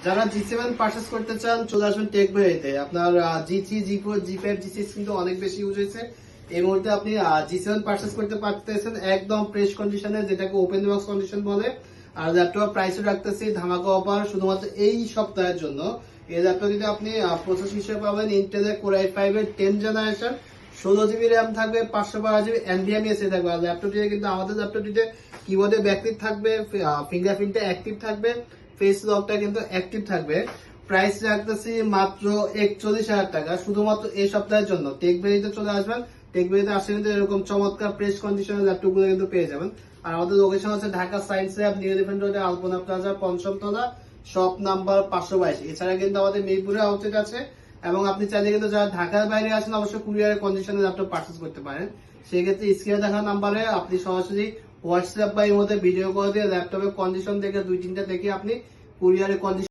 যারা G7 purchase করতে চান চলে আসবেন টেক ভ্যালিতে। আপনার G3, G4, G5, G6 কিন্তু অনেক বেশি ইউজ হয়েছে। এই মুহূর্তে আপনি G7 পারচেজ করতে পারতেছেন একদম ফ্রেশ কন্ডিশনে, যেটাকে ওপেন বক্স কন্ডিশন বলে। আর ল্যাপটপ প্রাইসও রাখতেছি ধামাকা অফার শুধুমাত্র এই সপ্তাহের জন্য। এই ল্যাপটপটিতে আপনি প্রসেসর হিসেবে পাবেন ইন্টেলের Core i5 এর 10 জেনারেশন, 16 GB র্যাম থাকবে, 512 GB NVMe থাকবে। আর ল্যাপটপটিতে কিন্তু আমাদের ল্যাপটপটিতে কিবোর্ডে ব্যাকলিট থাকবে, ফিঙ্গারপ্রিন্টে অ্যাক্টিভ থাকবে, ফেস লকটা কিন্তু অ্যাক্টিভ থাকবে। প্রাইস রাখতেছি মাত্র 41,000 টাকা শুধুমাত্র এই সপ্তাহের জন্য। টেক ভ্যালিতে চলে আসবেন, টেক ভ্যালিতে আসলে কিন্তু এরকম চমৎকার ফ্রেশ কন্ডিশনের ল্যাপটপ গুলো কিন্তু পেয়ে যাবেন। আর আমাদের লোকেশন হচ্ছে Dhaka science lab, new elephant রোডে, আলপনা প্লাজা, পঞ্চম তলা, শপ নাম্বার 522। এছাড়া কিন্তু আমাদের মিরপুরে আউটলেট আছে। এবং আপনি চাইলে কিন্তু যারা ঢাকার বাইরে আছেন অবশ্যই কুরিয়ারের কন্ডিশনে ল্যাপটপ পারচেজ করতে পারেন। সেক্ষেত্রে স্ক্রিনে দেখা নাম্বারে আপনি সরাসরি হোয়াটসঅ্যাপ বা এর মধ্যে ভিডিও কল দিয়ে ল্যাপটপের কন্ডিশন দেখে 2-3টা দেখে আপনি কুরিয়ারের কন্ডিশন